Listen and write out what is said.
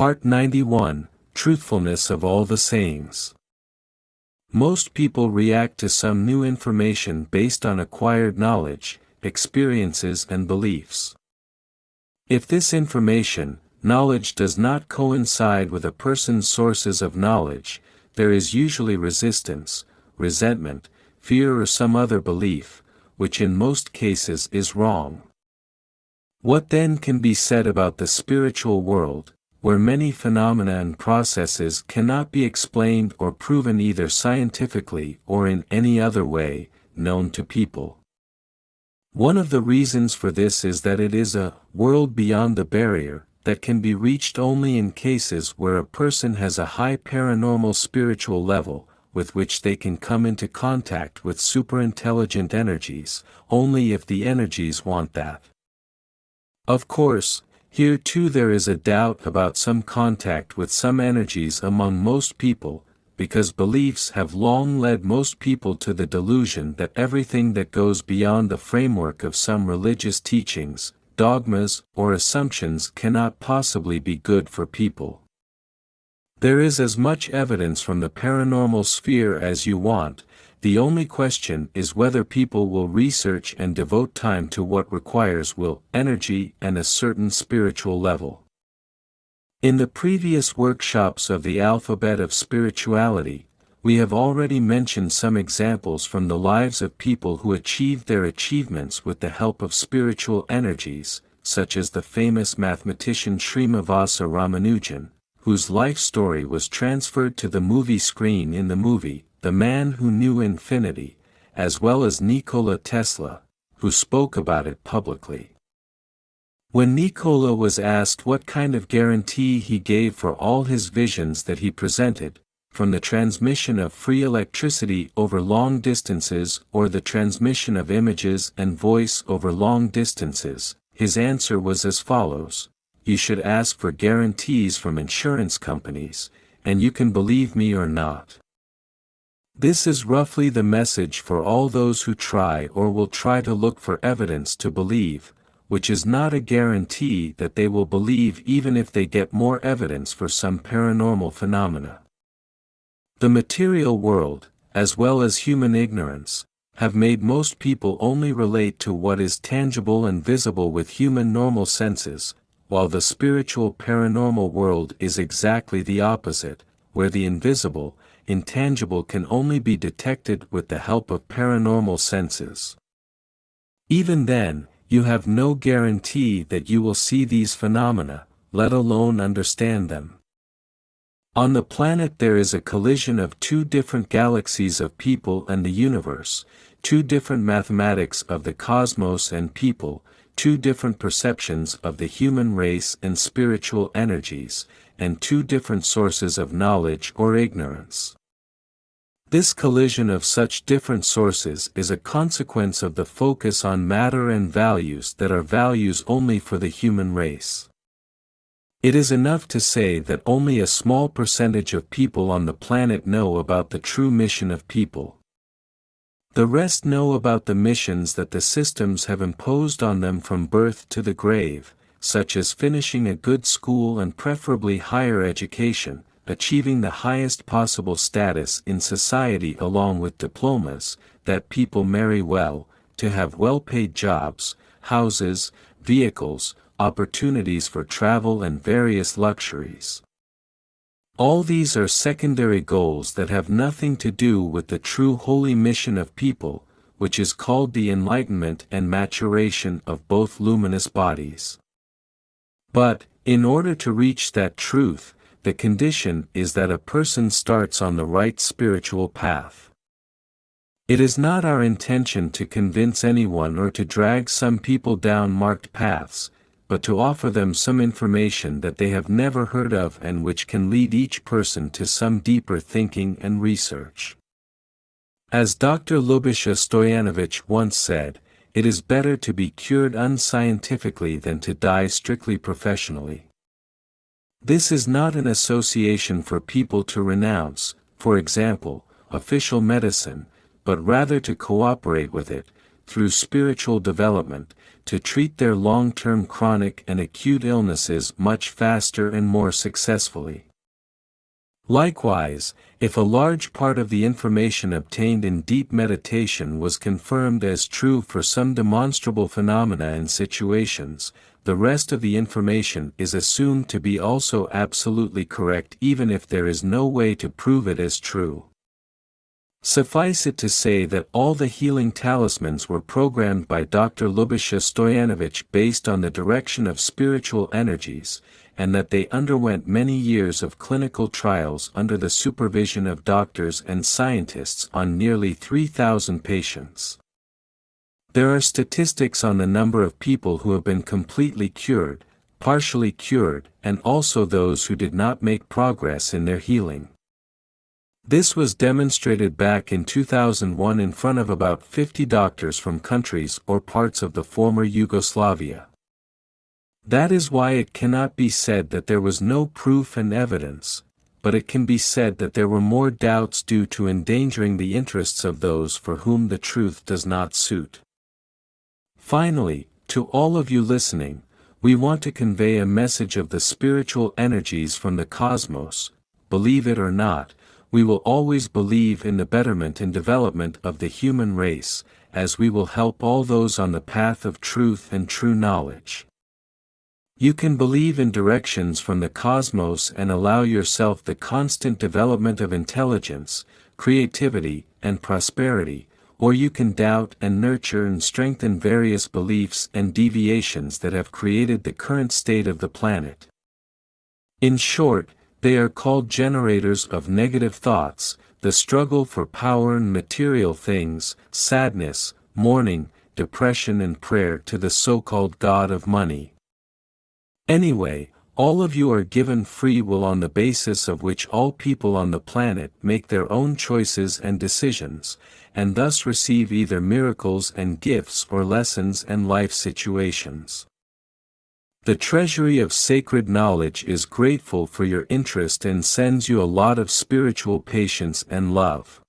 Part 91, Truthfulness of all the sayings. Most people react to some new information based on acquired knowledge, experiences and beliefs. If this knowledge does not coincide with a person's sources of knowledge, there is usually resistance, resentment, fear or some other belief, which in most cases is wrong. What then can be said about the spiritual world, where many phenomena and processes cannot be explained or proven either scientifically or in any other way, known to people? One of the reasons for this is that it is a world beyond the barrier, that can be reached only in cases where a person has a high paranormal spiritual level, with which they can come into contact with superintelligent energies, only if the energies want that. Of course, here too there is a doubt about some contact with some energies among most people, because beliefs have long led most people to the delusion that everything that goes beyond the framework of some religious teachings, dogmas, or assumptions cannot possibly be good for people. There is as much evidence from the paranormal sphere as you want. The only question is whether people will research and devote time to what requires will, energy, and a certain spiritual level. In the previous workshops of the Alphabet of Spirituality, we have already mentioned some examples from the lives of people who achieved their achievements with the help of spiritual energies, such as the famous mathematician Srimivasa Ramanujan, whose life story was transferred to the movie screen in the movie The Man Who Knew Infinity, as well as Nikola Tesla, who spoke about it publicly. When Nikola was asked what kind of guarantee he gave for all his visions that he presented, from the transmission of free electricity over long distances or the transmission of images and voice over long distances, his answer was as follows: "You should ask for guarantees from insurance companies, and you can believe me or not." This is roughly the message for all those who try or will try to look for evidence to believe, which is not a guarantee that they will believe even if they get more evidence for some paranormal phenomena. The material world, as well as human ignorance, have made most people only relate to what is tangible and visible with human normal senses, while the spiritual paranormal world is exactly the opposite, where the invisible, intangible can only be detected with the help of paranormal senses. Even then, you have no guarantee that you will see these phenomena, let alone understand them. On the planet there is a collision of two different galaxies of people and the universe, two different mathematics of the cosmos and people, two different perceptions of the human race and spiritual energies, and two different sources of knowledge or ignorance. This collision of such different sources is a consequence of the focus on matter and values that are values only for the human race. It is enough to say that only a small percentage of people on the planet know about the true mission of people. The rest know about the missions that the systems have imposed on them from birth to the grave, such as finishing a good school and preferably higher education, achieving the highest possible status in society along with diplomas, that people marry well, to have well-paid jobs, houses, vehicles, opportunities for travel and various luxuries. All these are secondary goals that have nothing to do with the true holy mission of people, which is called the enlightenment and maturation of both luminous bodies. But, in order to reach that truth, the condition is that a person starts on the right spiritual path. It is not our intention to convince anyone or to drag some people down marked paths, but to offer them some information that they have never heard of and which can lead each person to some deeper thinking and research. As Dr. Lubisha Stoyanovich once said, it is better to be cured unscientifically than to die strictly professionally. This is not an association for people to renounce, for example, official medicine, but rather to cooperate with it, through spiritual development, to treat their long-term chronic and acute illnesses much faster and more successfully. Likewise, if a large part of the information obtained in deep meditation was confirmed as true for some demonstrable phenomena and situations, the rest of the information is assumed to be also absolutely correct even if there is no way to prove it as true. Suffice it to say that all the healing talismans were programmed by Dr. Lubisha Stoyanovich based on the direction of spiritual energies, and that they underwent many years of clinical trials under the supervision of doctors and scientists on nearly 3,000 patients. There are statistics on the number of people who have been completely cured, partially cured, and also those who did not make progress in their healing. This was demonstrated back in 2001 in front of about 50 doctors from countries or parts of the former Yugoslavia. That is why it cannot be said that there was no proof and evidence, but it can be said that there were more doubts due to endangering the interests of those for whom the truth does not suit. Finally, to all of you listening, we want to convey a message of the spiritual energies from the cosmos. Believe it or not, we will always believe in the betterment and development of the human race, as we will help all those on the path of truth and true knowledge. You can believe in directions from the cosmos and allow yourself the constant development of intelligence, creativity, and prosperity, or you can doubt and nurture and strengthen various beliefs and deviations that have created the current state of the planet. In short, they are called generators of negative thoughts, the struggle for power and material things, sadness, mourning, depression and prayer to the so-called God of money. Anyway, all of you are given free will on the basis of which all people on the planet make their own choices and decisions, and thus receive either miracles and gifts or lessons and life situations. The treasury of sacred knowledge is grateful for your interest and sends you a lot of spiritual patience and love.